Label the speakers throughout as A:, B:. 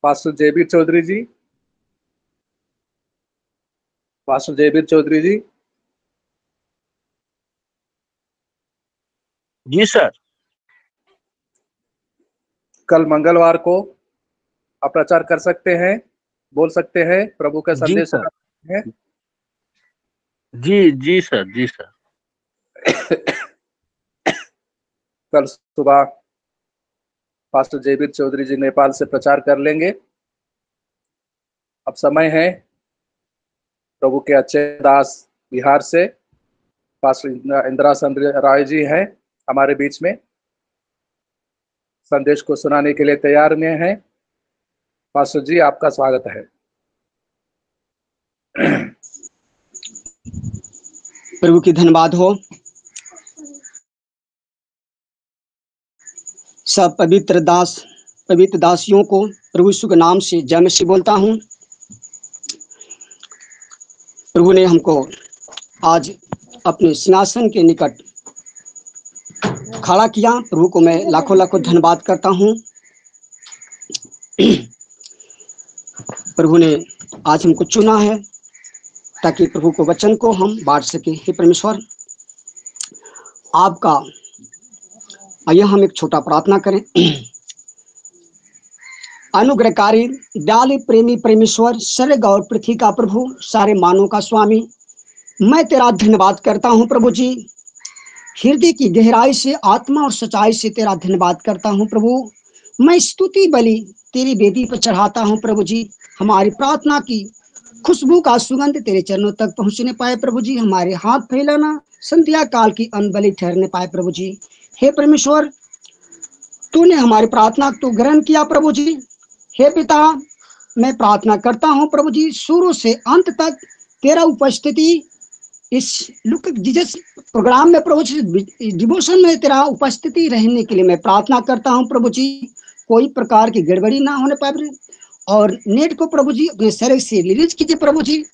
A: Pastor Jaiveer Chaudhary जी, pastor Jaiveer Chaudhary जी।
B: जी sir.
A: कल मंगलवार को आप प्रचार कर सकते हैं, बोल सकते हैं, प्रभु का
B: जी
A: संदेश
B: सर।
A: है।
B: जी सर, जी सर।
A: कल सुबह पास्टर जयवीर चौधरी जी नेपाल से प्रचार कर लेंगे। अब समय है प्रभु के अच्छे दास बिहार से पास्टर इंदिरा चंद्र राय जी हैं हमारे बीच में, संदेश को सुनाने के लिए तैयार में हैं। पास्टर जी, आपका स्वागत है।
C: प्रभु की धन्यवाद हो। सब पवित्र दासियों को प्रभु यीशु के नाम से जय मसीह बोलता हूँ। प्रभु ने हमको आज अपने सिंहासन के निकट खड़ा किया। प्रभु को मैं लाखों लाखों धन्यवाद करता हूँ। प्रभु ने आज हमको चुना है ताकि प्रभु को वचन को हम बांट सके। हे परमेश्वर, आपका आइए हम एक छोटा प्रार्थना करें। अनुग्रहकारी दयालु प्रेमी परमेश्वर, स्वर्ग और पृथ्वी का प्रभु, सारे मानव का स्वामी, मैं तेरा धन्यवाद करता हूँ प्रभु जी। हृदय की गहराई से, आत्मा और सच्चाई से तेरा धन्यवाद करता हूँ प्रभु। मैं स्तुति बलि तेरी वेदी पर चढ़ाता हूँ प्रभु जी। हमारी प्रार्थना की खुशबू का सुगंध तेरे चरणों तक पहुँचने पाए प्रभु जी। हमारे हाथ फैलाना संध्या काल की अनबलि ठहरने पाए प्रभु जी। हे परमेश्वर, तूने हमारी प्रार्थना को ग्रहण किया प्रभु जी। हे पिता, मैं प्रार्थना करता हूँ प्रभु जी, शुरू से अंत तक तेरा उपस्थिति इस लुक जीसस प्रोग्राम में प्रभु जी, डिवोशन में तेरा उपस्थिति रहने के लिए मैं प्रार्थना करता हूँ प्रभु जी। कोई प्रकार की गड़बड़ी ना होने पाए और नेट को प्रभु जी अपने शरीर से रिलीज कीजिए प्रभु जी।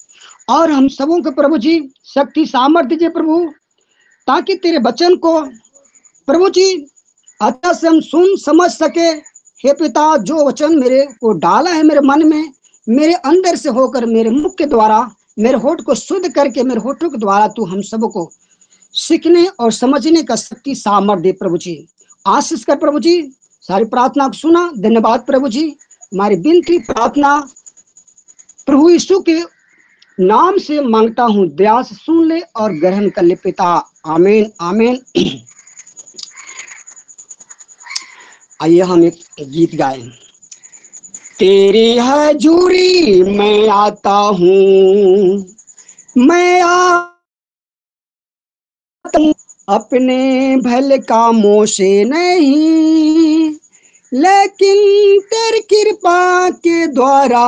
C: और हम सबों को प्रभु जी शक्ति सामर्थ्य दीजिए प्रभु, ताकि तेरे वचन को प्रभु जी अच्छा से हम सुन समझ सके। हे पिता, जो वचन मेरे को डाला है मेरे मन में, मेरे अंदर से होकर मेरे मुख के द्वारा मेरे होठ को शुद्ध करके मेरे होठों के द्वारा तू हम सबको सीखने और समझने का शक्ति सामर्थ्य दे प्रभु जी। आशीष कर प्रभु जी। सारी प्रार्थना को सुना, धन्यवाद प्रभु जी। हमारी विनती प्रार्थना प्रभु यीशु के नाम से मांगता हूँ, दया से सुन ले और ग्रहण कर ले पिता। आमीन आमीन। आइए हम एक गीत गाएं। तेरी हजूरी मैं आता हूँ, मैं आता हूँ अपने भले कामों से नहीं, लेकिन तेरी कृपा के द्वारा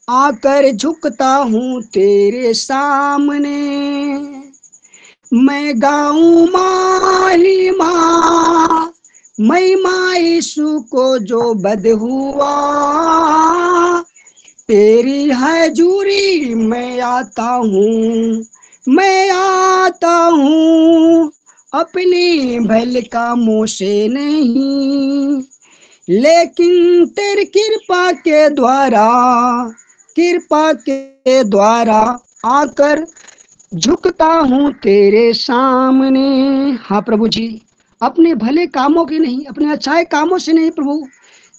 C: आकर झुकता हूँ तेरे सामने। मैं गाऊं महिमा यीशु को जो बद हुआ, तेरी हजूरी मैं आता हूँ अपनी भले कामों से नहीं, लेकिन तेरी कृपा के द्वारा आकर झुकता हूँ तेरे सामने। हाँ प्रभु जी, अपने भले कामों के नहीं, अपने अच्छाई कामों से नहीं प्रभु,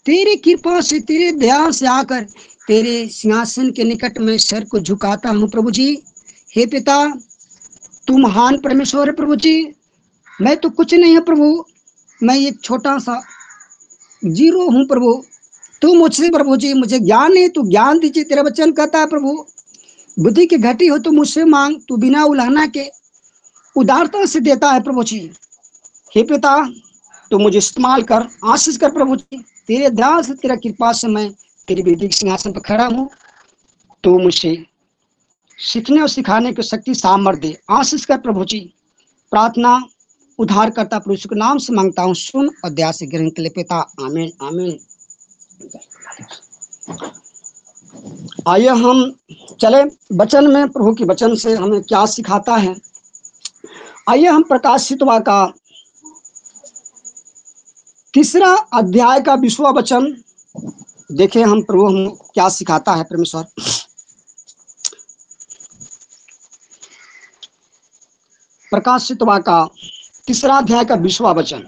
C: तेरी कृपा से, तेरे दया से आकर तेरे सिंहासन के निकट में सर को झुकाता हूँ प्रभु जी। हे पिता, तू महान परमेश्वर है प्रभु जी। मैं तो कुछ नहीं है प्रभु, मैं एक छोटा सा जीरो हूँ प्रभु। तू मुझसे प्रभु जी, मुझे ज्ञान नहीं, तू ज्ञान दीजिए। तेरा वचन कहता है प्रभु, बुद्धि की घटी हो तो मुझसे मांग, तू बिना उलाहना के उदारता से देता है प्रभु जी। हे पिता, तू मुझे इस्तेमाल कर, आशीष कर प्रभु जी। तेरे दया से, तेरा कृपा से मैं तेरी वेदी सिंहासन पर खड़ा हूँ। तो मुझे सीखने और सिखाने की शक्ति सामर्थ्य दे, आशीष कर प्रभु जी। प्रार्थना उद्धार करता प्रभु के नाम से मांगता हूँ, सुन और दया से ग्रहण के लिए पिता। आमीन आमीन। आइए हम चले वचन में, प्रभु के वचन से हमें क्या सिखाता है। आइए हम प्रकाशित वाक्य का तीसरा अध्याय का 20वां वचन देखें हम प्रभु हम क्या सिखाता है परमेश्वर। प्रकाशित वाक्य तीसरा अध्याय का 20वां वचन।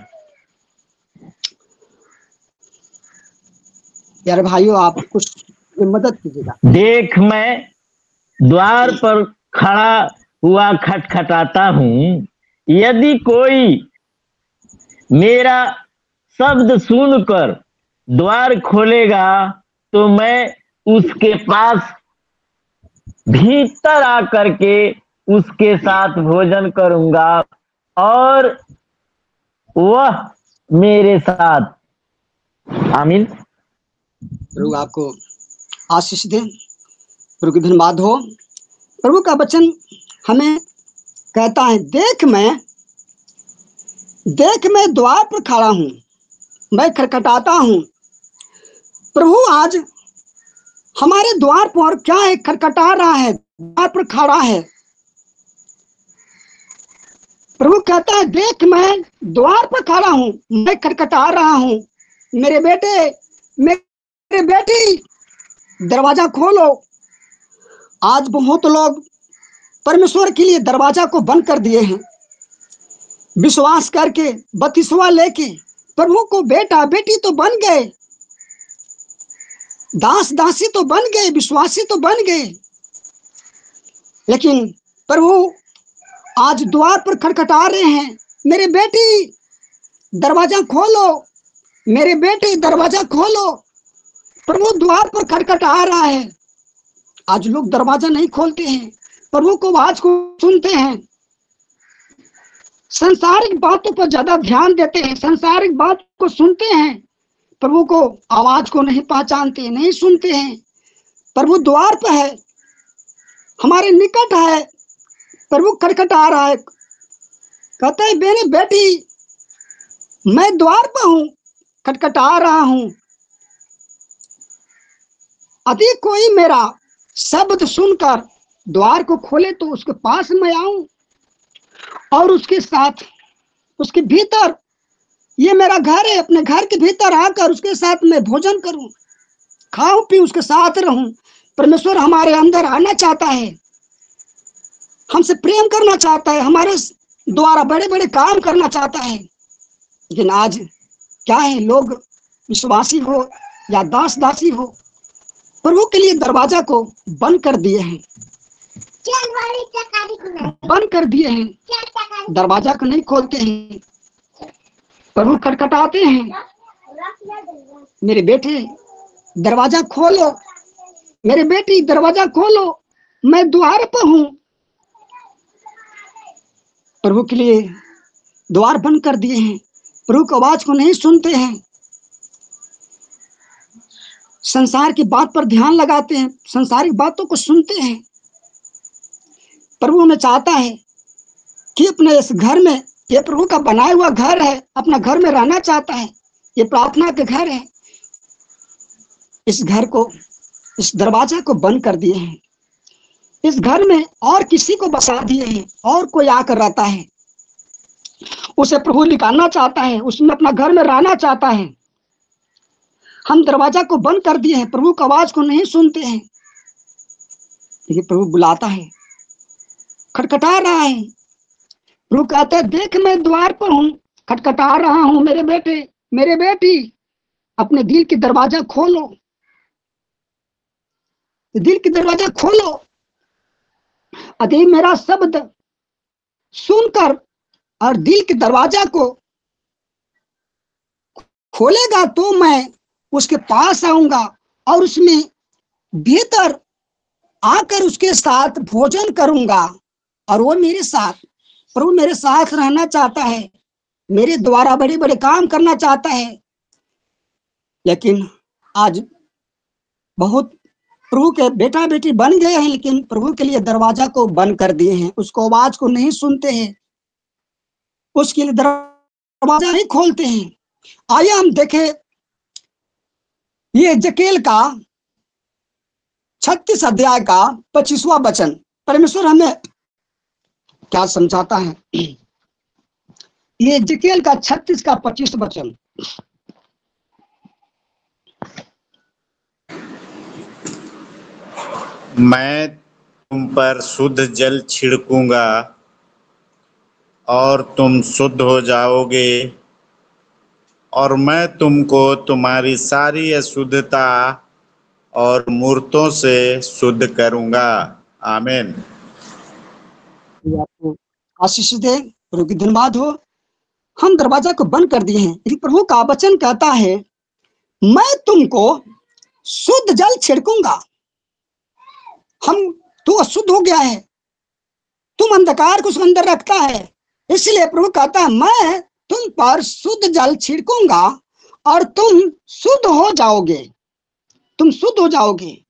C: यार भाइयों, आप कुछ मदद कीजिएगा।
B: देख, मैं द्वार पर खड़ा हुआ खटखटाता हूँ। यदि कोई मेरा शब्द सुनकर द्वार खोलेगा तो मैं उसके पास भीतर आकर के उसके साथ भोजन करूंगा और वह मेरे साथ। आमीन।
C: प्रभु आपको आशीष दे। प्रभु की धन्यवाद हो। प्रभु का वचन हमें कहता है, देख मैं द्वार पर खड़ा हूं, मैं खटखटाता हूं। प्रभु आज हमारे द्वार पर क्या है? खटखटा रहा है, द्वार पर खड़ा है। प्रभु कहता है, देख मैं द्वार पर खड़ा हूं, मैं खटखटा रहा हूं। मेरे बेटे, मेरे बेटी, दरवाजा खोलो। आज बहुत लोग परमेश्वर के लिए दरवाजा को बंद कर दिए हैं। विश्वास करके बपतिस्मा लेके प्रभु को बेटा बेटी तो बन गए, दास दासी तो बन गए, विश्वासी तो बन गए, लेकिन प्रभु आज द्वार पर खटखटा रहे हैं, मेरे बेटी दरवाजा खोलो, मेरे बेटे दरवाजा खोलो। प्रभु द्वार पर खटखटा रहा है। आज लोग दरवाजा नहीं खोलते हैं, प्रभु को आवाज को सुनते हैं, संसारिक बातों पर ज्यादा ध्यान देते हैं, संसारिक बात को सुनते हैं, प्रभु को आवाज को नहीं पहचानते, नहीं सुनते हैं। प्रभु द्वार पर है, हमारे निकट है, प्रभु खटखटा रहा है। कहते हैं, मेरी बेटी मैं द्वार पर हूं, खटखटा रहा हूं। यदि कोई मेरा शब्द सुनकर द्वार को खोले तो उसके पास मैं आऊं और उसके साथ, उसके भीतर, ये मेरा घर है, अपने घर के भीतर आकर उसके साथ मैं भोजन करूं, खाऊं पीऊं, उसके साथ रहूं। परमेश्वर हमारे अंदर आना चाहता है, हमसे प्रेम करना चाहता है, हमारे द्वारा बड़े बड़े काम करना चाहता है। लेकिन आज क्या है, लोग विश्वासी हो या दास दासी हो, प्रभु के लिए दरवाजा को बंद कर दिए हैं, बंद कर दिए हैं, दरवाजा को नहीं खोलते हैं। प्रभु खटखटाते हैं, मेरे बेटे दरवाजा खोलो, मेरे बेटी दरवाजा खोलो, मैं द्वार पर हूं। प्रभु के लिए द्वार बंद कर दिए हैं, प्रभु की आवाज को नहीं सुनते हैं, संसार की बात पर ध्यान लगाते हैं, संसारिक बातों को सुनते हैं। प्रभु हमें चाहता है कि अपने इस घर में, ये प्रभु का बनाया हुआ घर है, अपना घर में रहना चाहता है, ये प्रार्थना के घर है। इस घर को, इस दरवाजा को बंद कर दिए हैं, इस घर में और किसी को बसा दिए हैं, और कोई आकर रहता है, उसे प्रभु निकालना चाहता है, उसमें अपना घर में रहना चाहता है। हम दरवाजा को बंद कर दिए हैं, प्रभु की आवाज को नहीं सुनते हैं। लेकिन प्रभु बुलाता है, खटखटा रहा है। प्रभु कहते हैं, देख मैं द्वार पर हूं, खटखटा रहा हूं, मेरे बेटे मेरे बेटी, अपने दिल की दरवाजा खोलो, दिल की दरवाजा खोलो। यदि मेरा शब्द सुनकर और दिल के दरवाजा को खोलेगा तो मैं उसके पास आऊंगा और उसमें भीतर आकर उसके साथ भोजन करूंगा और वो मेरे साथ। प्रभु मेरे साथ रहना चाहता है, मेरे द्वारा बड़े बड़े काम करना चाहता है। लेकिन आज बहुत प्रभु के बेटा बेटी बन गए हैं, लेकिन प्रभु के लिए दरवाजा को बंद कर दिए हैं, उसको आवाज को नहीं सुनते हैं, उसके लिए दरवाजा नहीं खोलते हैं। आइए हम देखें ये एजेकिएल का 36 अध्याय का 25वां वचन, परमेश्वर हमें क्या समझाता है। ये एजेकिएल का 36 का 25 वचन।
D: मैं तुम पर शुद्ध जल छिड़कूंगा और तुम शुद्ध हो जाओगे, और मैं तुमको तुम्हारी सारी अशुद्धता और मूर्तों से शुद्ध करूंगा। आमीन।
C: आपको आशीष दे, प्रभु की धन्यवाद हो। हम दरवाजा को बंद कर दिए हैं, लेकिन प्रभु का वचन कहता है मैं तुमको शुद्ध जल छिड़कूंगा। तू अशुद्ध हो गया है, तुम अंधकार को उसके अंदर रखता है, इसलिए प्रभु कहता है मैं तुम पर शुद्ध जल छिड़कूंगा और तुम शुद्ध हो जाओगे, तुम शुद्ध हो जाओगे।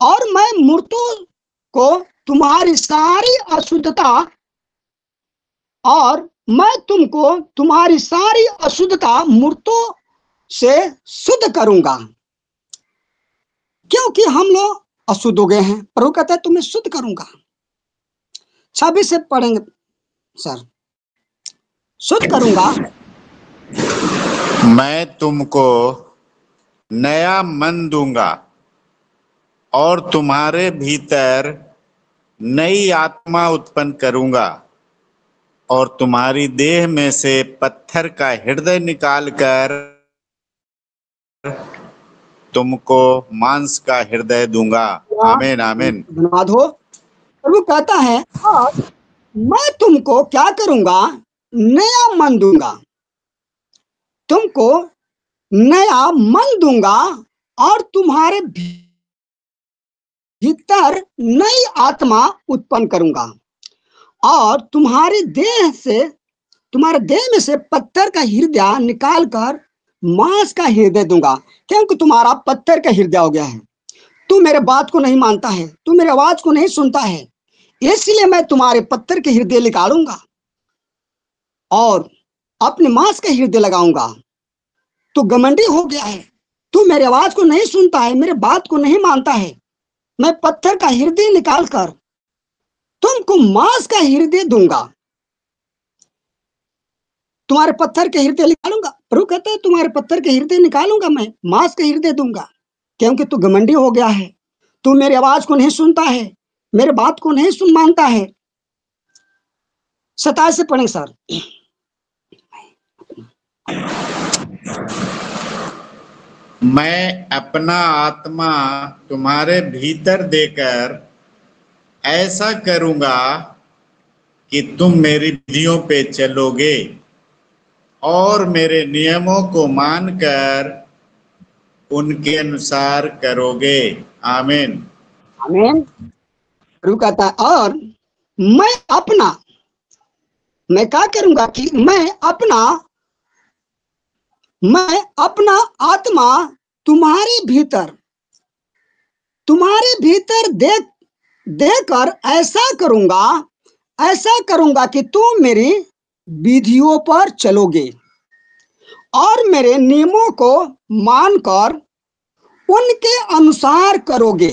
C: और मैं मूर्तों को तुम्हारी सारी अशुद्धता और मैं तुमको तुम्हारी सारी अशुद्धता मूर्तों से शुद्ध करूंगा, क्योंकि हम लोग अशुद्ध हो गए हैं। प्रभु कहता है तुम्हें शुद्ध करूंगा। 26 से पढ़ेंगे सर। शुद्ध करूंगा,
D: मैं तुमको नया मन दूंगा और तुम्हारे भीतर नई आत्मा उत्पन्न करूंगा, और तुम्हारी देह में से पत्थर का हृदय निकालकर तुमको मांस का हृदय दूंगा। आमीन आमीन।
C: धन्यवाद हो। प्रभु कहता है और मैं तुमको क्या करूंगा, नया मन दूंगा, तुमको नया मन दूंगा और तुम्हारे भीतर नई आत्मा उत्पन्न करूंगा, और तुम्हारे देह में से पत्थर का हृदय निकालकर मांस का हृदय दूंगा, क्योंकि तुम्हारा पत्थर का हृदय हो गया है। तू मेरे बात को नहीं मानता है, तू मेरे आवाज को नहीं सुनता है, इसलिए मैं तुम्हारे पत्थर के हृदय निकालूंगा और अपने मांस का हृदय लगाऊंगा। तू घमंडी हो गया है, तू मेरे आवाज को नहीं सुनता है, मेरे बात को नहीं मानता है। मैं पत्थर का हृदय निकालकर तुमको मांस का हृदय दूंगा, तुम्हारे पत्थर के हृदय निकालूंगा। प्रभु कहता है तुम्हारे पत्थर के हृदय निकालूंगा, मैं मांस का हृदय दूंगा, क्योंकि तू घमंडी हो गया है, तू मेरी आवाज को नहीं सुनता है, मेरे बात को नहीं सुन मानता है। 27 से पढ़ें सर।
D: मैं अपना आत्मा तुम्हारे भीतर देकर ऐसा करूंगा कि तुम मेरी विधियों पे चलोगे और मेरे नियमों को मानकर उनके अनुसार करोगे। आमीन
C: आमीन। प्रभु कहता है और मैं क्या करूंगा कि मैं अपना आत्मा तुम्हारे भीतर देकर ऐसा करूंगा कि तुम मेरी विधियों पर चलोगे और मेरे नियमों को मानकर उनके अनुसार करोगे।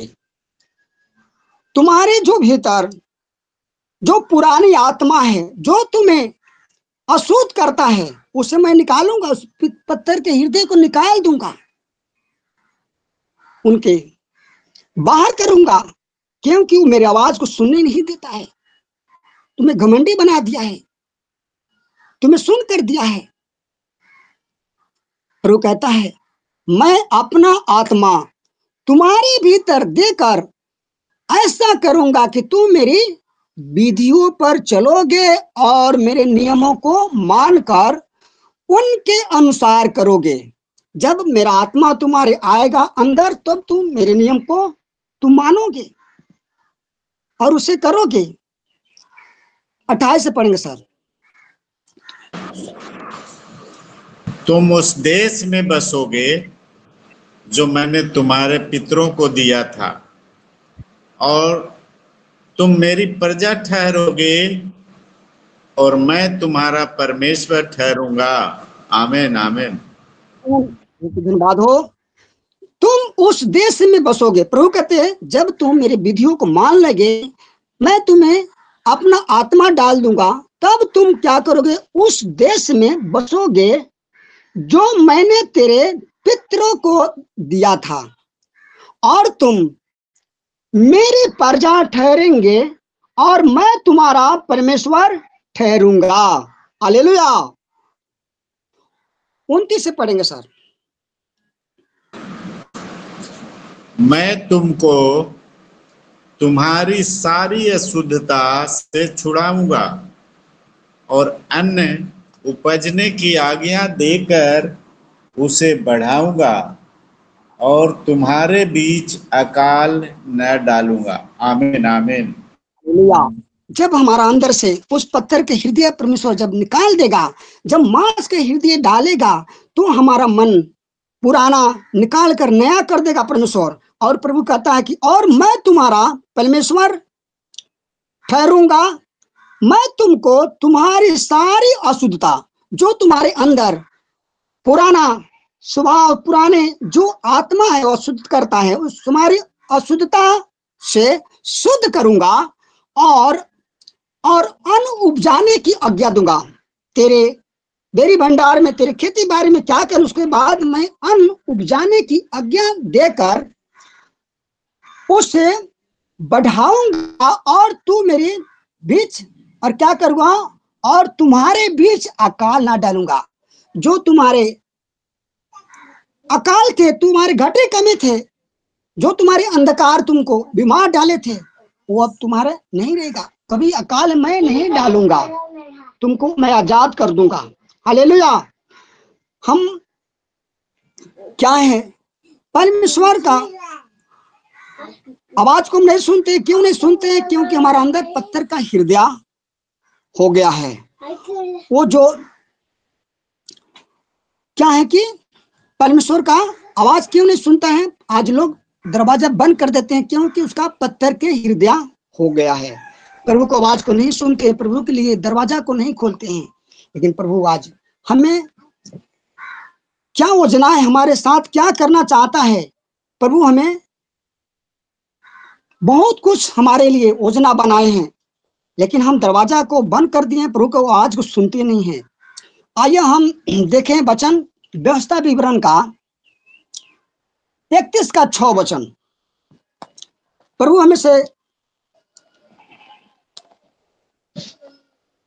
C: तुम्हारे जो भीतर जो पुरानी आत्मा है जो तुम्हें अशुद्ध करता है, उसे मैं निकालूंगा, उस पत्थर के हृदय को निकाल दूंगा, उनके बाहर करूंगा, क्योंकि वो मेरी आवाज को सुनने नहीं देता है। तुम्हें घमंडी बना दिया है, तुम्हें सुन कर दिया है। प्रभु कहता है मैं अपना आत्मा तुम्हारे भीतर देकर ऐसा करूंगा कि तुम मेरी विधियों पर चलोगे और मेरे नियमों को मानकर उनके अनुसार करोगे। जब मेरा आत्मा तुम्हारे आएगा अंदर, तब तुम मेरे नियम को तुम मानोगे और उसे करोगे। 28 से पढ़ेंगे सर।
D: तुम उस देश में बसोगे जो मैंने तुम्हारे पितरों को दिया था, और तुम मेरी प्रजा ठहरोगे और मैं तुम्हारा परमेश्वर ठहरूंगा। आमीन आमीन।
C: धन्यवाद हो। तुम उस देश में बसोगे। प्रभु कहते हैं जब तुम मेरे विधियों को मान लोगे, मैं तुम्हें अपना आत्मा डाल दूंगा, तब तुम क्या करोगे, उस देश में बसोगे जो मैंने तेरे पितरों को दिया था, और तुम मेरी प्रजा ठहरेंगे और मैं तुम्हारा परमेश्वर ठहरूंगा। हालेलुया। 29 से पढ़ेंगे सर।
D: मैं तुमको तुम्हारी सारी अशुद्धता से छुड़ाऊंगा और अन्न उपजने की आज्ञा देकर उसे बढ़ाऊंगा और तुम्हारे बीच अकाल न डालूंगा। आमीन आमीन।
C: हालेलुया। जब हमारा अंदर से उस पत्थर के हृदय परमेश्वर जब निकाल देगा, जब मांस के हृदय डालेगा, तो हमारा मन पुराना निकाल कर नया कर देगा परमेश्वर। और प्रभु कहता है कि और मैं तुम्हारा परमेश्वर ठहरूंगा, मैं तुमको तुम्हारी सारी अशुद्धता जो तुम्हारे अंदर पुराना स्वभाव, पुराने जो आत्मा है वो शुद्ध करता है, उस तुम्हारी अशुद्धता से शुद्ध करूंगा और अन्न उपजाने की आज्ञा दूंगा। तेरे बेरी भंडार में, तेरे खेती बाड़ी में क्या कर, उसके बाद मैं अन्न उपजाने की आज्ञा देकर उसे बढ़ाऊंगा और तू मेरे बीच और क्या करूंगा, और तुम्हारे बीच अकाल ना डालूंगा। जो तुम्हारे अकाल थे, तुम्हारे घटे कमे थे, जो तुम्हारे अंधकार तुमको बीमार डाले थे, वो अब तुम्हारे नहीं रहेगा। कभी अकाल मैं नहीं डालूंगा, तुमको मैं आजाद कर दूंगा। हालेलुया। हम क्या है, परमेश्वर का आवाज को हम नहीं सुनते। क्यों नहीं सुनते? क्योंकि हमारा अंदर पत्थर का हृदय हो गया है। वो जो क्या है कि परमेश्वर का आवाज क्यों नहीं सुनता है? आज लोग दरवाजा बंद कर देते हैं क्योंकि उसका पत्थर के हृदय हो गया है। प्रभु को आवाज को नहीं सुनते, प्रभु के लिए दरवाजा को नहीं खोलते हैं। लेकिन प्रभु आज हमें क्या योजना है, हमारे साथ क्या करना चाहता है? प्रभु हमें बहुत कुछ हमारे लिए योजना बनाए हैं, लेकिन हम दरवाजा को बंद कर दिए, प्रभु को आवाज को सुनते नहीं है। आइए हम देखें वचन व्यवस्था विवरण का 31 का 6 वचन। प्रभु हमें से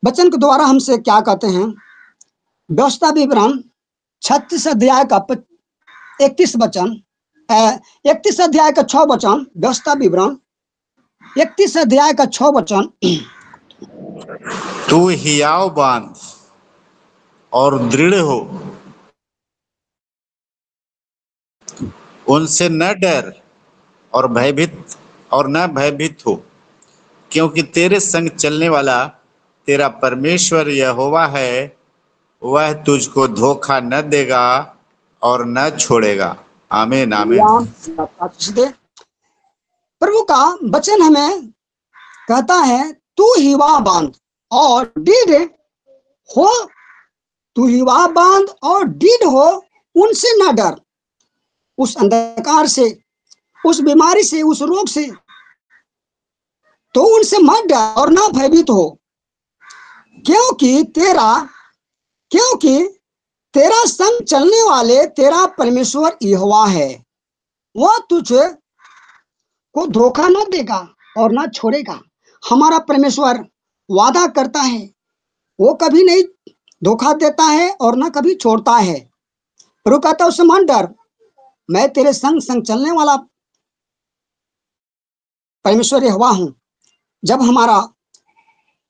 C: वचन के द्वारा हमसे क्या कहते हैं? व्यवस्था विवरण 36 अध्याय का 31 वचन, 31 अध्याय का 6 वचन। व्यवस्था विवरण 31 अध्याय का 6 वचन।
D: तू हियाव बांध और दृढ़ हो, उनसे न डर और न भयभीत हो, क्योंकि तेरे संग चलने वाला तेरा परमेश्वर यहोवा है, वह तुझको धोखा न देगा और न छोड़ेगा। आमीन आमीन।
C: प्रभु का वचन हमें कहता है तू हिवा बांध और दृढ़ हो, तू हिवा बांध और दृढ़ हो, उनसे न डर। उस अंधकार से, उस बीमारी से, उस रोग से, तो उनसे मत डर और ना भयभीत हो, क्योंकि तेरा संग चलने वाले तेरा परमेश्वर यहोवा है, वह तुझे को धोखा न देगा और ना छोड़ेगा। हमारा परमेश्वर वादा करता है, वो कभी नहीं धोखा देता है और ना कभी छोड़ता है। प्रभु कहता है उससे मत डर, मैं तेरे संग संग चलने वाला परमेश्वर यहोवा हूं। जब हमारा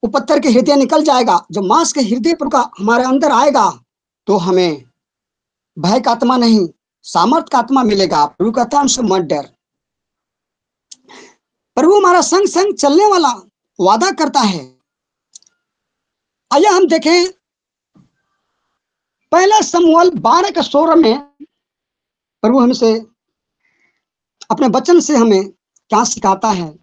C: वो पत्थर के हृदय निकल जाएगा, जब मांस के हृदय पर का हमारे अंदर आएगा, तो हमें भय का आत्मा नहीं, सामर्थ का आत्मा मिलेगा। प्रभु कहता है हमसे मत डर। प्रभु हमारा संग संग चलने वाला वादा करता है। आइए हम देखें पहला शमूएल 12 का 16 में प्रभु हमसे अपने वचन से हमें क्या सिखाता है।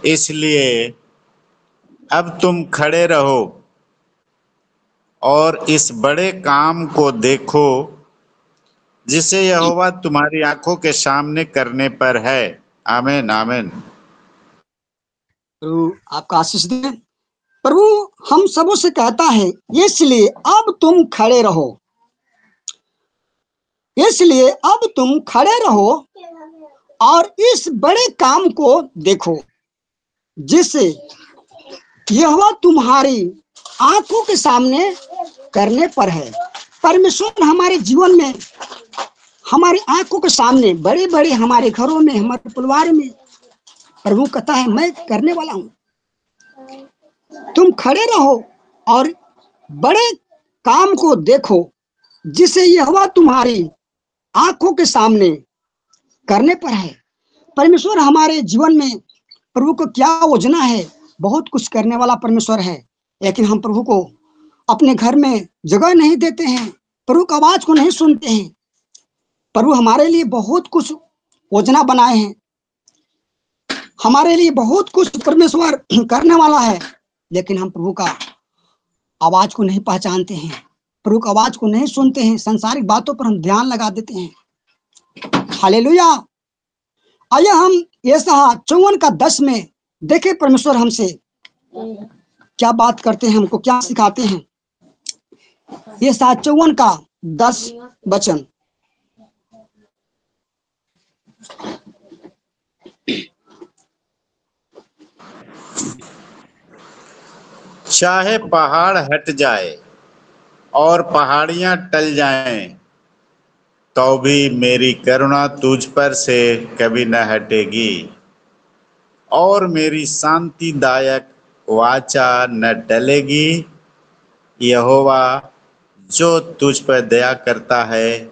D: इसलिए अब तुम खड़े रहो और इस बड़े काम को देखो जिसे यहोवा तुम्हारी आंखों के सामने करने पर है। आमीन आमीन।
C: प्रभु आपका आशीष दे। प्रभु हम सबों से कहता है, इसलिए अब तुम खड़े रहो, इसलिए अब तुम खड़े रहो और इस बड़े काम को देखो जिसे यहोवा तुम्हारी आंखों के सामने करने पर है। परमेश्वर हमारे जीवन में, हमारी आंखों के सामने, बड़े बड़े हमारे घरों में, हमारे परिवार में प्रभु कहता है मैं करने वाला हूं, तुम खड़े रहो और बड़े काम को देखो जिसे यहोवा तुम्हारी आंखों के सामने करने पर है। परमेश्वर हमारे जीवन में, प्रभु को क्या योजना है, बहुत कुछ करने वाला परमेश्वर है, लेकिन हम प्रभु को अपने घर में जगह नहीं देते हैं, प्रभु की आवाज को नहीं सुनते हैं। प्रभु हमारे लिए बहुत कुछ योजना बनाए हैं, हमारे लिए बहुत कुछ परमेश्वर करने वाला है, लेकिन हम प्रभु का आवाज को नहीं पहचानते हैं, प्रभु की आवाज को नहीं सुनते हैं, संसारिक बातों पर हम ध्यान लगा देते हैं। हालेलुया। आइए हम यशायाह 54:10 में देखें परमेश्वर हमसे क्या बात करते हैं, हमको क्या सिखाते हैं। यशायाह 54:10 वचन।
D: चाहे पहाड़ हट जाए और पहाड़ियां टल जाएं, तो भी मेरी करुणा तुझ पर से कभी न हटेगी और मेरी शांतिदायक वाचा न टलेगी। यहोवा जो तुझ पर दया करता है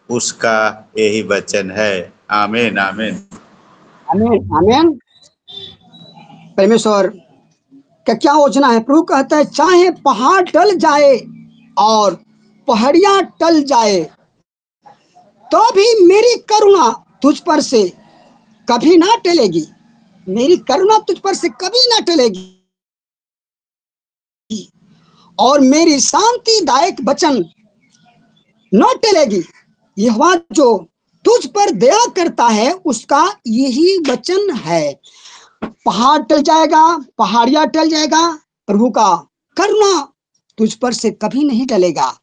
D: उसका यही वचन है। आमीन आमीन
C: आमीन आमीन। परमेश्वर का क्या योजना है। प्रभु कहता है चाहे पहाड़ टल जाए और पहाड़ियां टल जाए, तो भी मेरी करुणा तुझ पर से कभी ना टलेगी, मेरी करुणा तुझ पर से कभी ना टलेगी और मेरी शांतिदायक वचन न टलेगी। यहोवा जो तुझ पर दया करता है उसका यही वचन है। पहाड़ टल जाएगा, पहाड़ियां टल जाएगा, प्रभु का करुणा तुझ पर से कभी नहीं टलेगा।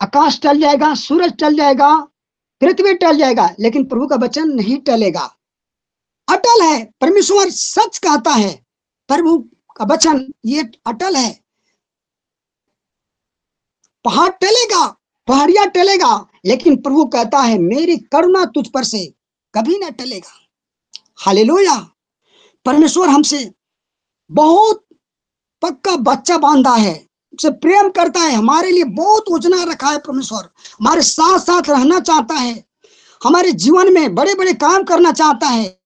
C: आकाश टल जाएगा, सूरज टल जाएगा, पृथ्वी टल जाएगा, लेकिन प्रभु का वचन नहीं टलेगा, अटल है। परमेश्वर सच कहता है, प्रभु का वचन ये अटल है। पहाड़ टलेगा, पहाड़ियां टलेगा, लेकिन प्रभु कहता है मेरी करुणा तुझ पर से कभी ना टलेगा। हालेलुया। परमेश्वर हमसे बहुत पक्का बच्चा बांधा है, से प्रेम करता है, हमारे लिए बहुत योजना रखा है। परमेश्वर हमारे साथ साथ रहना चाहता है, हमारे जीवन में बड़े बड़े काम करना चाहता है,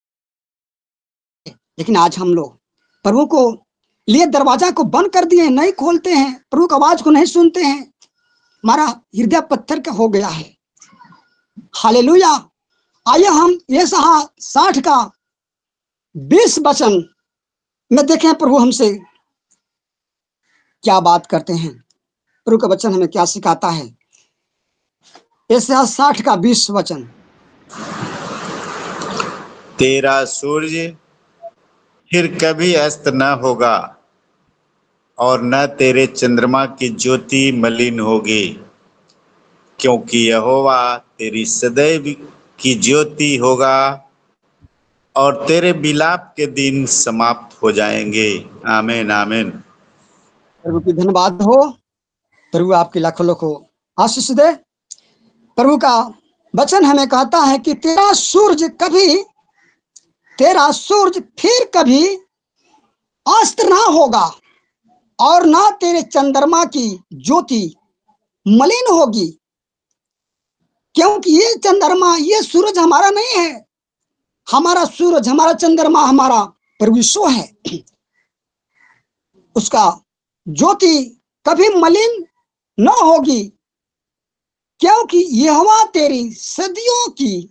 C: लेकिन आज हम लोग प्रभु को लिए दरवाजा को बंद कर दिए, नहीं खोलते हैं, प्रभु की आवाज को नहीं सुनते हैं, हमारा हृदय पत्थर का हो गया है। हालेलुया। आइए हम यशायाह 60:20 वचन में देखें प्रभु हमसे क्या बात करते हैं, प्रभु का वचन हमें क्या सिखाता है। यशायाह 60:20 वचन।
D: तेरा सूर्य फिर कभी अस्त न होगा और न तेरे चंद्रमा की ज्योति मलिन होगी, क्योंकि यहोवा तेरी सदैव की ज्योति होगा और तेरे विलाप के दिन समाप्त हो जाएंगे। आमीन आमीन।
C: प्रभु की धन्यवाद हो। प्रभु आपके लाखों को आशीष दे। प्रभु का वचन हमें कहता है कि तेरा सूरज फिर कभी अस्त ना होगा और ना तेरे चंद्रमा की ज्योति मलिन होगी, क्योंकि ये चंद्रमा, ये सूरज हमारा नहीं है, हमारा सूरज, हमारा चंद्रमा, हमारा प्रभु यीशु है। उसका ज्योति कभी मलिन न होगी, क्योंकि यहोवा तेरी सदियों की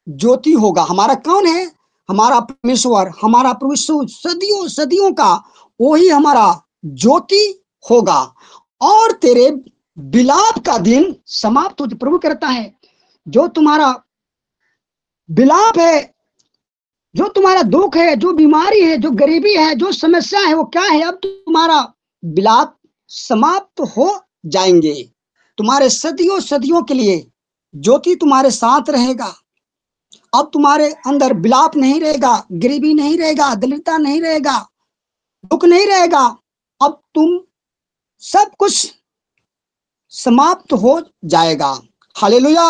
C: ज्योति होगा। हमारा कौन है? हमारा परमेश्वर, हमारा प्रभु यीशु सदियों सदियों का वही हमारा ज्योति होगा और तेरे विलाप का दिन समाप्त हो। प्रभु कहता है जो तुम्हारा विलाप है, जो तुम्हारा दुख है, जो बीमारी है, जो गरीबी है, जो समस्या है, वो क्या है? अब तुम्हारा विलाप समाप्त हो जाएंगे। तुम्हारे सदियों सदियों के लिए ज्योति तुम्हारे साथ रहेगा। अब तुम्हारे अंदर विलाप नहीं रहेगा, गरीबी नहीं रहेगा, दरिद्रता नहीं रहेगा, दुख नहीं रहेगा। अब तुम सब कुछ समाप्त हो जाएगा। हालेलुया।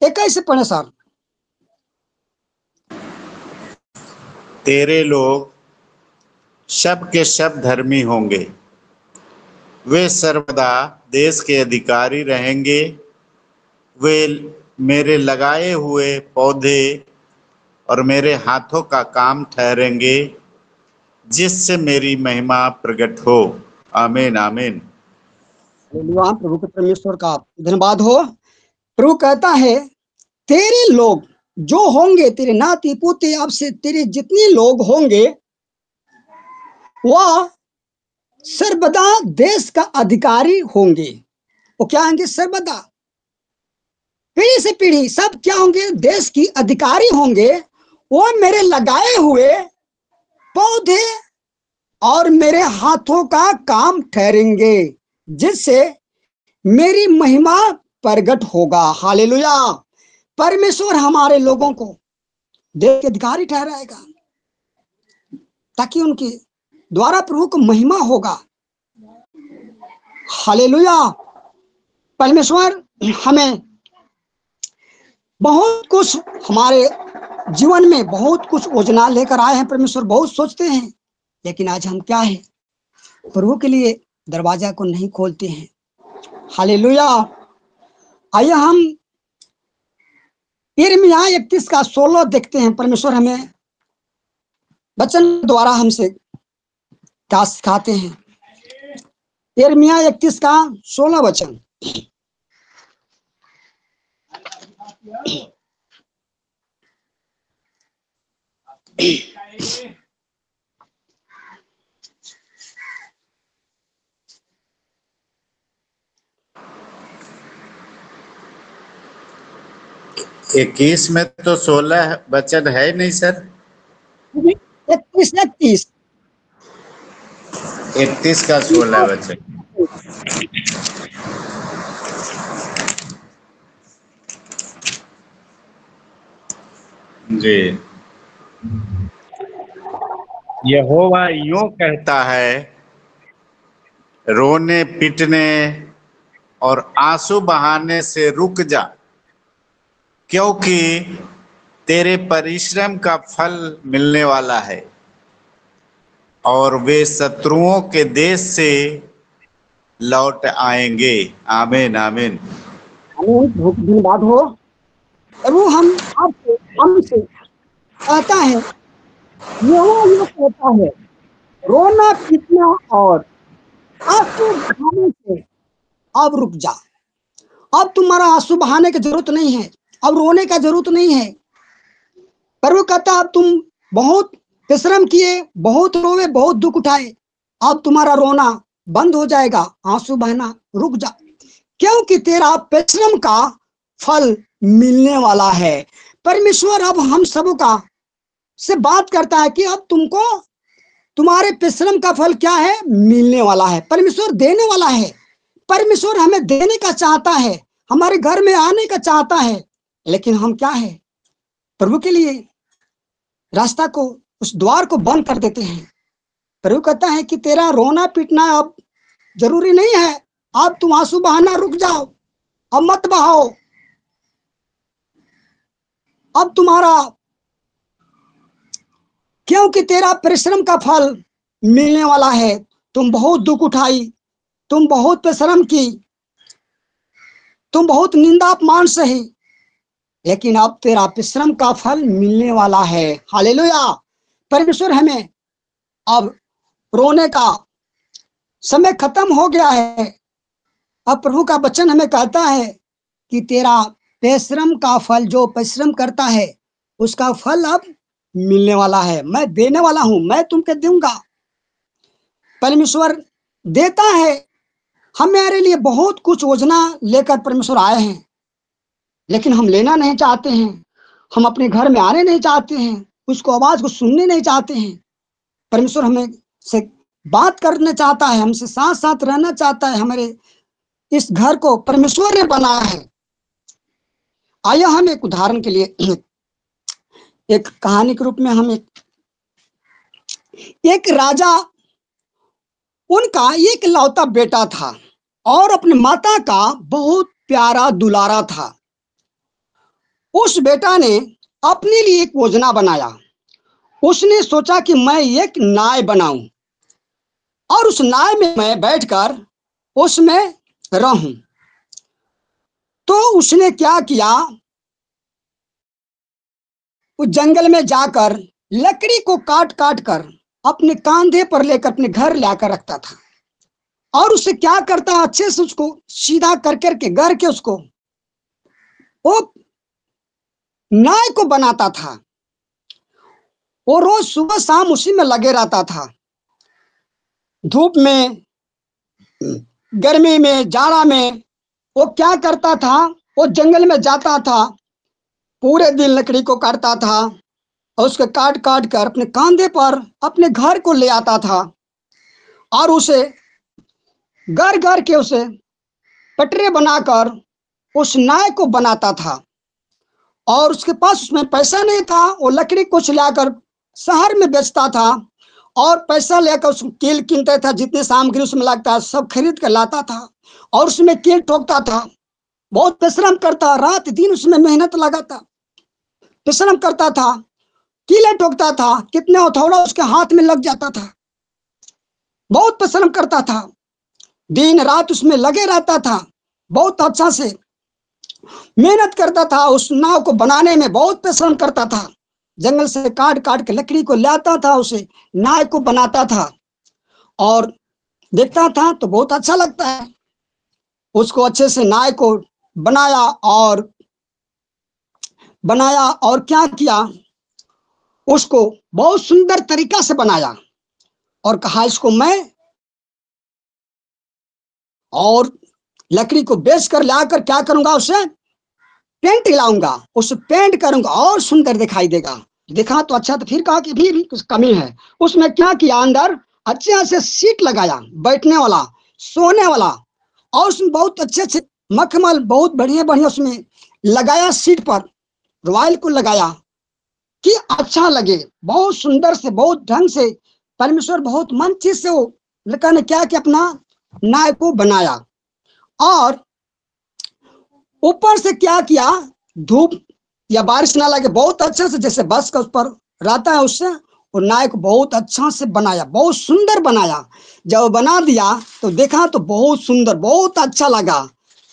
C: 21 से पढ़े सर।
D: तेरे लोग सब के सब धर्मी होंगे, वे सर्वदा देश के अधिकारी रहेंगे। वे मेरे लगाए हुए पौधे और मेरे हाथों का काम ठहरेंगे, जिससे मेरी महिमा प्रकट हो। आमीन आमीन।
C: हालेलुया। प्रभु के परमेश्वर का धन्यवाद हो। प्रभु कहता है तेरे लोग जो होंगे, तेरे नाती पोते, अब से तेरे जितने लोग होंगे, वह सर्वदा देश का अधिकारी होंगे। वो क्या होंगे? सर्वदा, पीढ़ी से पीढ़ी सब क्या होंगे? देश की अधिकारी होंगे। वो मेरे लगाए हुए पौधे और मेरे हाथों का काम ठहरेंगे, जिससे मेरी महिमा प्रकट होगा। हालेलुया। परमेश्वर हमारे लोगों को देश के अधिकारी ठहराएगा, ताकि उनके द्वारा प्रभु को महिमा होगा। हालेलुया। परमेश्वर हमें बहुत कुछ, हमारे जीवन में बहुत कुछ योजना लेकर आए हैं। परमेश्वर बहुत सोचते हैं, लेकिन आज हम क्या है? प्रभु के लिए दरवाजा को नहीं खोलते हैं। हालेलुया। आइए हम यिर्मयाह 31 का 16 देखते हैं। परमेश्वर हमें वचन द्वारा हमसे क्या सिखाते हैं। यिर्मयाह 31 का 16 वचन।
D: इक्कीस में तो 16 वचन है नहीं सर।
C: 31
D: 31 का 16 वचन। जी। यहोवा यूं कहता है, रोने पीटने और आंसू बहाने से रुक जा, क्योंकि तेरे परिश्रम का फल मिलने वाला है और वे शत्रुओं के देश से लौट आएंगे। आमीन आमीन।
C: बहुत धन्यवाद हो। प्रभु हम आपसे हमसे कहता है, यहोवा कहता है, रोना पीटना और आंसू बहाने से अब रुक जा। अब तुम्हारा आंसू बहाने की जरूरत नहीं है, अब रोने का जरूरत नहीं है। प्रभु कहता अब तुम बहुत परिश्रम किए, बहुत रोए, बहुत दुख उठाए, अब तुम्हारा रोना बंद हो जाएगा, आंसू बहना रुक जा, क्योंकि तेरा परिश्रम का फल मिलने वाला है। परमेश्वर अब हम सब का से बात करता है कि अब तुमको तुम्हारे परिश्रम का फल क्या है? मिलने वाला है। परमेश्वर देने वाला है। परमेश्वर हमें देने का चाहता है, हमारे घर में आने का चाहता है, लेकिन हम क्या है? प्रभु के लिए रास्ता को, उस द्वार को बंद कर देते हैं। प्रभु कहता है कि तेरा रोना पीटना अब जरूरी नहीं है, अब तुम आंसू बहाना रुक जाओ, अब मत बहाओ। अब तुम्हारा, क्योंकि तेरा परिश्रम का फल मिलने वाला है। तुम बहुत दुख उठाई, तुम बहुत परिश्रम की, तुम बहुत निंदा अपमान सही, लेकिन अब तेरा परिश्रम का फल मिलने वाला है। हालेलुया। परमेश्वर हमें अब रोने का समय खत्म हो गया है। अब प्रभु का वचन हमें कहता है कि तेरा परिश्रम का फल, जो परिश्रम करता है उसका फल अब मिलने वाला है। मैं देने वाला हूं, मैं तुमको दूंगा। परमेश्वर देता है। हमारे लिए बहुत कुछ योजना लेकर परमेश्वर आए हैं, लेकिन हम लेना नहीं चाहते हैं। हम अपने घर में आने नहीं चाहते हैं, उसको आवाज को सुनने नहीं चाहते हैं। परमेश्वर हमें से बात करना चाहता है, हमसे साथ साथ रहना चाहता है। हमारे इस घर को परमेश्वर ने बनाया है। आइए हम एक उदाहरण के लिए एक कहानी के रूप में हम एक राजा, उनका एक लौता बेटा था और अपने माता का बहुत प्यारा दुलारा था। उस बेटा ने अपने लिए एक योजना बनाया। उसने सोचा कि मैं एक नाव बनाऊं और उस नाव में मैं बैठकर उसमें रहूं। तो उसने क्या किया, उस जंगल में जाकर लकड़ी को काट काट कर अपने कांधे पर लेकर अपने घर लाकर रखता था और उसे क्या करता, अच्छे से उसको सीधा कर करके घर के उसको वो नाव को बनाता था। वो रोज सुबह शाम उसी में लगे रहता था। धूप में, गर्मी में, जाड़ा में वो क्या करता था, वो जंगल में जाता था, पूरे दिन लकड़ी को काटता था और उसके काट काट कर अपने कांधे पर अपने घर को ले आता था और उसे घर घर के उसे पटरे बनाकर उस नाव को बनाता था। और उसके पास उसमें पैसा नहीं था, वो लकड़ी कुछ लाकर शहर में बेचता था और पैसा लेकर उसको कील कीनता था, जितने सामग्री उसमें लगता है सब खरीद कर लाता था और उसमें कील ठोकता था। बहुत परिश्रम करता, रात दिन उसमें मेहनत लगाता, परिश्रम करता था, कीले ठोकता था, कितने हथौड़ा उसके हाथ में लग जाता था। बहुत परिश्रम करता था, दिन रात उसमें लगे रहता था, बहुत अच्छा से मेहनत करता था। उस नाव को बनाने में बहुत परिश्रम करता था, जंगल से काट काट के लकड़ी को लाता था, उसे नाव को बनाता था और देखता था तो बहुत अच्छा लगता है। उसको अच्छे से नाव को बनाया और क्या किया, उसको बहुत सुंदर तरीका से बनाया और कहा इसको मैं और लकड़ी को बेच कर लाकर क्या करूंगा, उसे पेंट लाऊंगा, उसे पेंट करूंगा और सुंदर दिखाई देगा। देखा तो अच्छा, तो फिर कहा कि भी कुछ कमी है। उसमें क्या किया, अंदर अच्छे से सीट लगाया, बैठने वाला, सोने वाला, और उसमें बहुत अच्छे से मखमल बहुत बढ़िया बढ़िया उसमें लगाया, सीट पर रॉयल को लगाया कि अच्छा लगे, बहुत सुंदर से, बहुत ढंग से। परमेश्वर बहुत मन चीज से वो लड़का ने क्या कि अपना नाव को बनाया और ऊपर से क्या किया, धूप या बारिश ना लगे, बहुत अच्छा से जैसे बस का उस पर रहता है उससे, और नाव को बहुत अच्छा से बनाया, बहुत सुंदर बनाया। जब बना दिया तो देखा तो बहुत सुंदर, बहुत अच्छा लगा,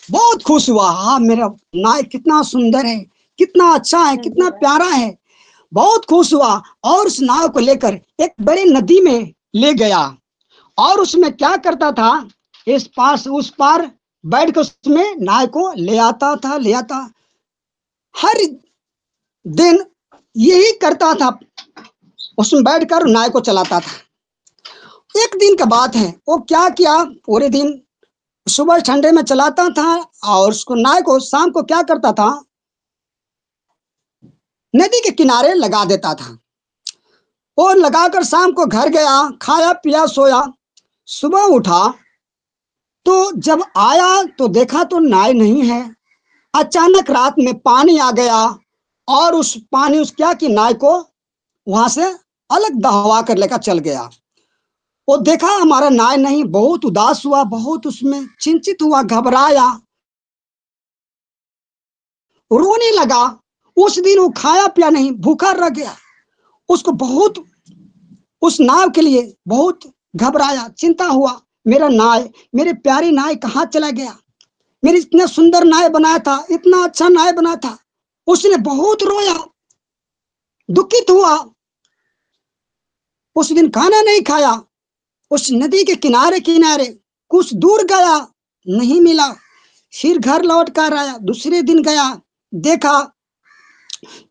C: बहुत खुश हुआ। हाँ, मेरा नाव कितना सुंदर है, कितना अच्छा है, कितना प्यारा है, बहुत खुश हुआ। और उस नाव को लेकर एक बड़ी नदी में ले गया और उसमें क्या करता था, इस पार से उस पार बैठ कर उसमें नाव को ले आता। हर दिन यही करता था, उसमें बैठकर नाव को चलाता था। एक दिन का बात है, वो क्या किया, पूरे दिन सुबह ठंडे में चलाता था और उसको नाव को शाम को क्या करता था, नदी के किनारे लगा देता था। वो लगाकर शाम को घर गया, खाया पिया सोया। सुबह उठा तो जब आया तो देखा तो नाव नहीं है। अचानक रात में पानी आ गया और उस पानी उस क्या कि नाव को वहां से अलग दहवा कर लेकर चल गया। वो देखा हमारा नाव नहीं, बहुत उदास हुआ, बहुत उसमें चिंतित हुआ, घबराया, रोने लगा। उस दिन वो खाया पिया नहीं, भूखा रह गया। उसको बहुत उस नाव के लिए बहुत घबराया, चिंता हुआ, मेरा नाव, मेरे प्यारी नाव कहाँ चला गया, मेरी इतना सुंदर नाव बनाया था, इतना अच्छा नाव बना था। उसने बहुत रोया, दुखित हुआ। उस दिन खाना नहीं खाया, उस नदी के किनारे किनारे कुछ दूर गया, नहीं मिला, फिर घर लौट कर आया। दूसरे दिन गया, देखा,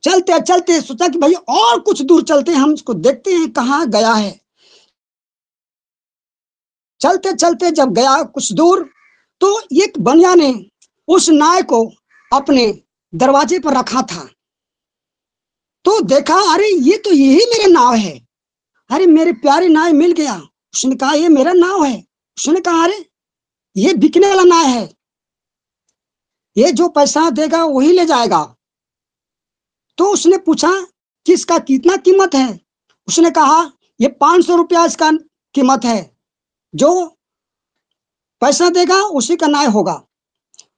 C: चलते चलते सोचा कि भाई और कुछ दूर चलते हैं, हम इसको देखते हैं कहाँ गया है। चलते चलते जब गया कुछ दूर तो एक बनिया ने उस नाव को अपने दरवाजे पर रखा था तो देखा, अरे ये तो यही मेरा नाव है, अरे मेरे प्यारे नाव मिल गया। उसने कहा ये मेरा नाव है। उसने कहा अरे ये बिकने वाला नाव है, ये जो पैसा देगा वही ले जाएगा। तो उसने पूछा कि इसका कितना कीमत है? उसने कहा ये 500 रुपया इसका कीमत है, जो पैसा देगा उसी का नाव होगा।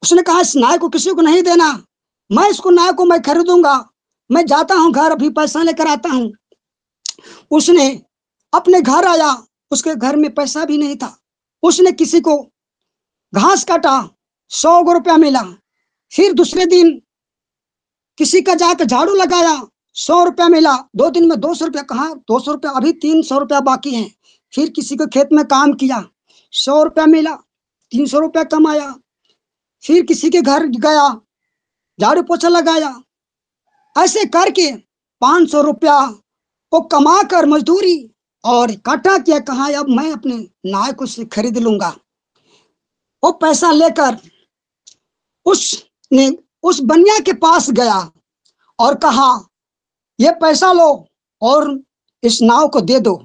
C: उसने कहा इस नाव को किसी को नहीं देना, मैं इसको नाव को मैं खरीदूंगा, मैं जाता हूं घर, अभी पैसा लेकर आता हूं। उसने अपने घर आया, उसके घर में पैसा भी नहीं था। उसने किसी को घास काटा, 100 रुपया मिला। फिर दूसरे दिन किसी का जाकर झाड़ू लगाया, 100 रुपया मिला। 2 दिन में 200 रुपया। कहा 200 रुपया, अभी 300 रुपया बाकी है। फिर किसी को खेत में काम किया, 100 रुपया मिला, 300 रुपया कमाया। फिर किसी के घर गया, झाड़ू पोछा लगाया। ऐसे करके 500 रुपया को कमा कर मजदूरी और इकट्ठा किया। कहा अब मैं अपने नाव को से खरीद लूंगा। वो पैसा लेकर उसने उस बनिया के पास गया और कहा ये पैसा लो और इस नाव को दे दो।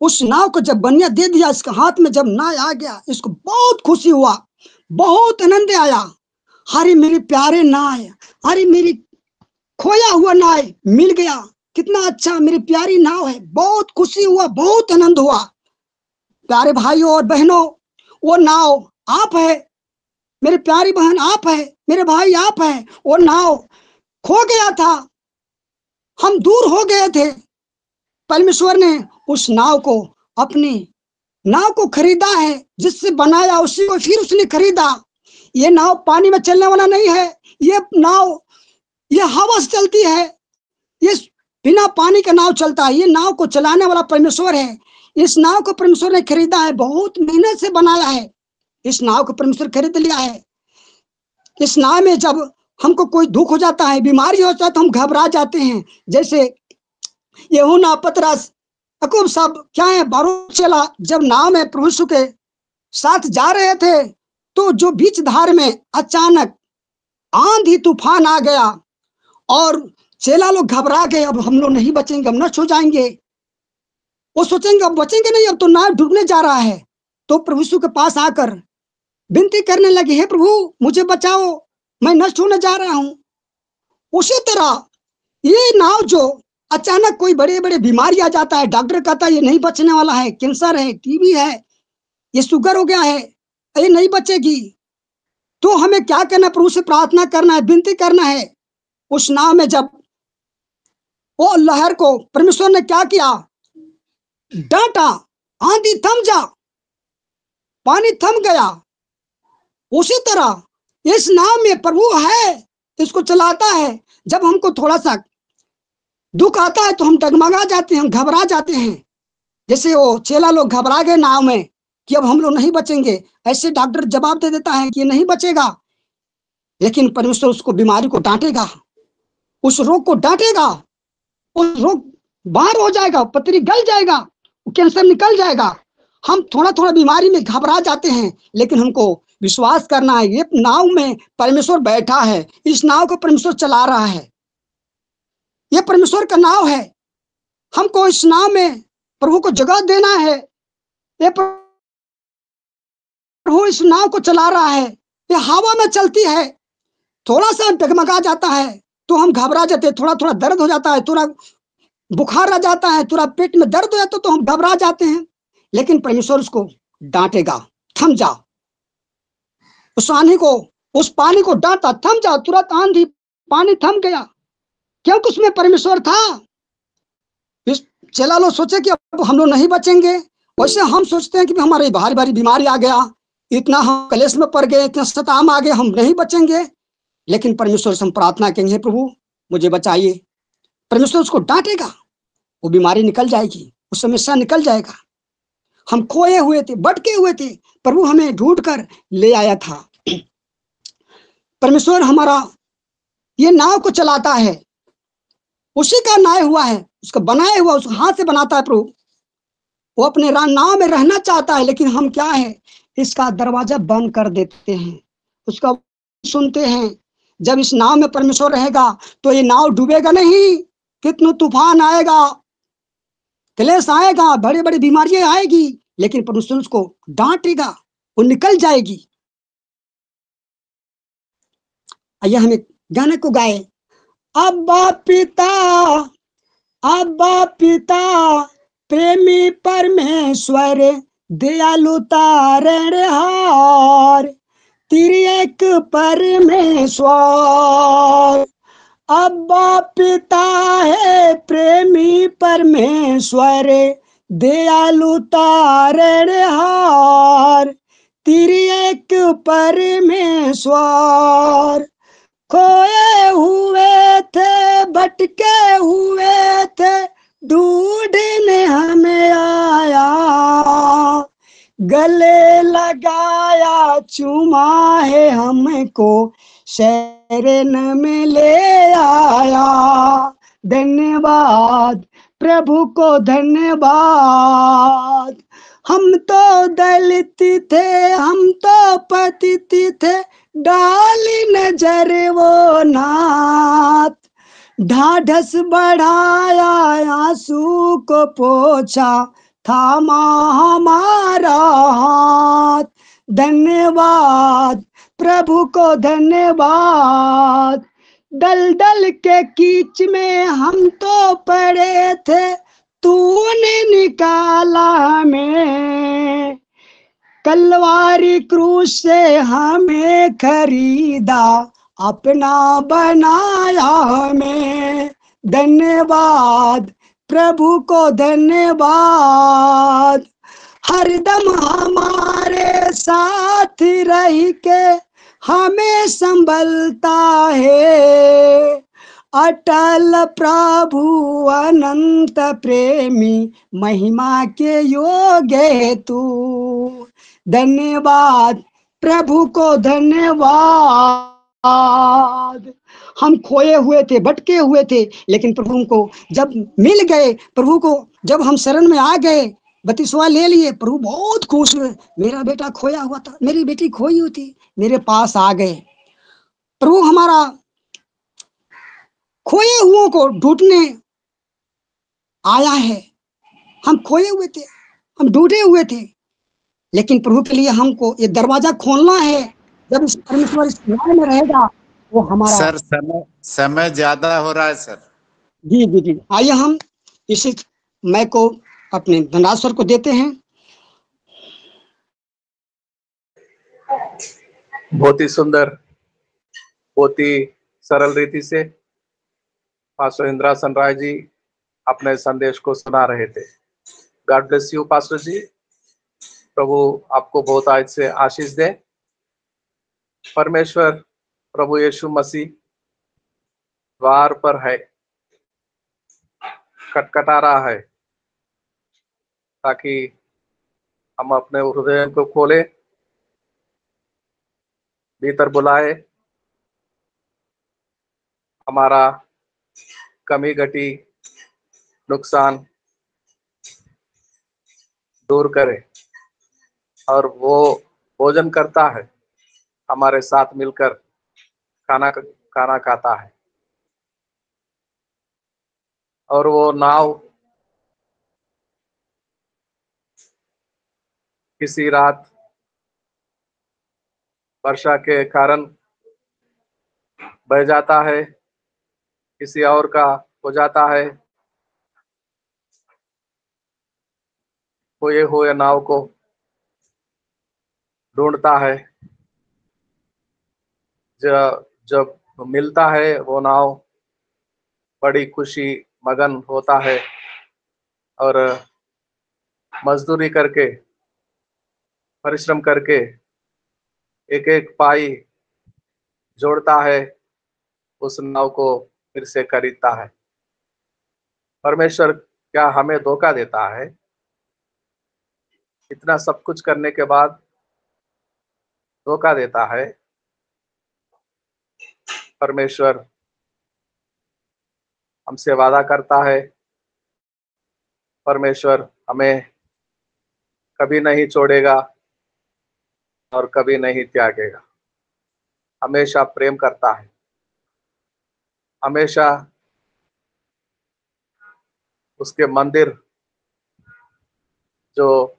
C: उस नाव को जब बनिया दे दिया, इसके हाथ में जब नाव आ गया, इसको बहुत खुशी हुआ, बहुत आनंद आया। अरे मेरे प्यारे नाव, अरे मेरी खोया हुआ नाव मिल गया, कितना अच्छा, मेरी प्यारी नाव है। बहुत खुशी हुआ, बहुत आनंद हुआ। प्यारे भाइयों और बहनों, वो नाव आप है, मेरी प्यारी बहन आप है, मेरे भाई आप है। वो नाव खो गया था, हम दूर हो गए थे। परमेश्वर ने उस नाव को, अपनी नाव को खरीदा है, जिससे बनाया उसी को फिर उसने खरीदा। ये नाव पानी में चलने वाला नहीं है, ये नाव ये हवा से चलती है, ये बिना पानी का नाव चलता है। ये नाव को चलाने वाला परमेश्वर है। इस नाव को परमेश्वर ने खरीदा है, बहुत मेहनत से बनाया है। इस नाव को परमेश्वर खरीद लिया है। इस नाव में जब हमको कोई दुख हो जाता है, बीमारी होता है, तो हम घबरा जाते हैं। जैसे यूहन्ना, पतरस, याकूब सब क्या है, बारह चला जब नाव में प्रभु यीशु के साथ जा रहे थे, तो जो बीच धार में अचानक आंधी तूफान आ गया और चेला लोग घबरा गए। अब हम लोग नहीं बचेंगे, हम नष्ट हो जाएंगे। वो सोचेंगे अब बचेंगे नहीं, अब तो नाव डूबने जा रहा है। तो प्रभु यीशु के पास आकर विनती करने लगे, हे प्रभु मुझे बचाओ, मैं नष्ट होने जा रहा हूं। उसी तरह ये नाव जो अचानक कोई बड़े बड़े बीमारी आ जाता है, डॉक्टर कहता है ये नहीं बचने वाला है, कैंसर है, टीबी है, ये शुगर हो गया है, ये नहीं बचेगी, तो हमें क्या करना है? प्रभु से प्रार्थना करना है, विनती करना है। उस नाव में जब वो लहर को परमेश्वर ने क्या किया, डांटा, आंधी थम जा, पानी थम गया। उसी तरह इस नाव में प्रभु है, इसको चलाता है। जब हमको थोड़ा सा दुख आता है तो हम डगमगा जाते हैं, हम घबरा जाते हैं। जैसे वो चेला लोग घबरा गए नाव में कि अब हम लोग नहीं बचेंगे। ऐसे डॉक्टर जवाब दे देता है कि ये नहीं बचेगा, लेकिन परमेश्वर उसको बीमारी को डांटेगा, उस रोग को डांटेगा, उस रोग बाहर हो जाएगा, पथरी गल जाएगा, कैंसर निकल जाएगा। हम थोड़ा थोड़ा बीमारी में घबरा जाते हैं, लेकिन हमको विश्वास करना है ये नाव में परमेश्वर बैठा है, इस नाव को परमेश्वर चला रहा है, ये परमेश्वर का नाव है। हमको इस नाव में प्रभु को जगह देना है। ये प्रभु इस नाव को चला रहा है, ये हवा में चलती है। थोड़ा सा डगमगा जाता है तो हम घबरा जाते हैं, थोड़ा थोड़ा दर्द हो जाता है, थोड़ा बुखार आ जाता है, थोड़ा पेट में दर्द हो जाता है तो हम घबरा जाते हैं, लेकिन परमेश्वर उसको डांटेगा, थम जा। उस आंधी को, उस पानी को डांटा, थम जा, तुरंत आंधी पानी थम गया, क्योंकि उसमें परमेश्वर था। इस चेला लोग सोचे कि अब हम लोग नहीं बचेंगे। वैसे हम सोचते हैं कि हमारे भारी भारी बीमारी आ गया, इतना हम कलेश में पड़ गए, इतना सताम आ गए, हम नहीं बचेंगे। लेकिन परमेश्वर से हम प्रार्थना करेंगे, प्रभु मुझे बचाइए। परमेश्वर उसको डांटेगा, वो बीमारी निकल जाएगी, वो समस्या निकल जाएगा। हम खोए हुए थे, भटके हुए थे, प्रभु हमें ढूंढ कर ले आया था। परमेश्वर हमारा ये नाव को चलाता है, उसी का नाव हुआ है, उसका बनाया हुआ, उसको हाथ से बनाता है प्रभु। वो अपने नाव में रहना चाहता है, लेकिन हम क्या है, इसका दरवाजा बंद कर देते हैं, उसका सुनते हैं। जब इस नाव में परमेश्वर रहेगा तो ये नाव डूबेगा नहीं, कितनों तूफान आएगा, क्लेश आएगा, बड़ी बड़ी बीमारियां आएगी, लेकिन परमेश्वर उसको डांटेगा, वो निकल जाएगी। आइए हम एक गाने को गाए। अब्बा पिता, अब्बा पिता, प्रेमी परमेश्वर, दयालु तारणहार, तिर्यक परमेश्वर। अब्बा पिता है प्रेमी परमेश्वर, दयालु तारणहार, तिर्यक परमेश्वर। खोए हुए थे, भटके हुए थे, ढूंढने हमें आया, गले लगाया, चुमा है हमको, शरण में ले आया। धन्यवाद प्रभु को, धन्यवाद। हम तो दलित थे, हम तो पतित थे, डाली नजर वो नाथ, ढाढ़स बढ़ाया, आंसू को पोछा, थामा हमारा हाथ। धन्यवाद प्रभु को, धन्यवाद। दलदल के कीच में हम तो पड़े थे, तूने निकाला हमें, कलवारी क्रूस से हमें खरीदा, अपना बनाया हमें। धन्यवाद प्रभु को, धन्यवाद। हरदम हमारे साथ रह के हमें संभलता है, अटल प्रभु अनंत प्रेमी, महिमा के योग्य तू। धन्यवाद प्रभु को, धन्यवाद। हम खोए हुए थे, भटके हुए थे, लेकिन प्रभु को जब मिल गए, प्रभु को जब हम शरण में आ गए, बपतिस्मा ले लिए, प्रभु बहुत खुश हुए। मेरा बेटा खोया हुआ था, मेरी बेटी खोई हुई थी, मेरे पास आ गए। प्रभु हमारा खोए हुओं को ढूंढने आया है। हम खोए हुए थे, हम ढूंढे हुए थे, लेकिन प्रभु के लिए हमको ये दरवाजा खोलना है। जब इस परमेश्वर इस न्याय में रहेगा, वो हमारा।
D: सर समय ज्यादा हो रहा है सर।
C: जी जी जी, आइए हम इस मैं को अपने धनराज सर को देते हैं।
A: बहुत ही सुंदर, बहुत ही सरल रीति से पास्टर इंद्रासन राय जी अपने संदेश को सुना रहे थे। गॉड ब्लेस यू पास्टर जी। प्रभु आपको बहुत आज से आशीष दे। परमेश्वर प्रभु यीशु मसीह द्वार पर है, खटखटा रहा है, ताकि हम अपने हृदय को खोले, भीतर बुलाए, हमारा कमी घटी नुकसान दूर करे, और वो भोजन करता है, हमारे साथ मिलकर खाना खाता है। और वो नाव किसी रात वर्षा के कारण बह जाता है, किसी और का हो जाता है, खोए हुए नाव को ढूंढता है। जब मिलता है वो नाव, बड़ी खुशी मगन होता है, और मजदूरी करके, परिश्रम करके एक एक पाई जोड़ता है, उस नाव को फिर से खरीदता है। परमेश्वर क्या हमें धोखा देता है? इतना सब कुछ करने के बाद धोखा देता है? परमेश्वर हमसे वादा करता है, परमेश्वर हमें कभी नहीं छोड़ेगा और कभी नहीं त्यागेगा। हमेशा प्रेम करता है, हमेशा उसके मंदिर जो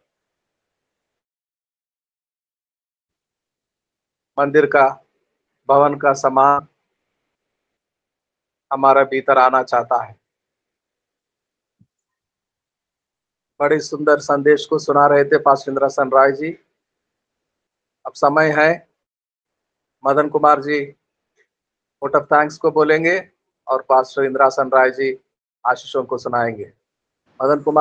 A: मंदिर का भवन का सामान हमारा भीतर आना चाहता है। बड़े सुंदर संदेश को सुना रहे थे पास्टर इंद्रासन राय जी। अब समय है Madan Kumar ji vote of thanks को बोलेंगे और पास्टर इंद्रासन राय जी आशीषों को सुनाएंगे। मदन कुमार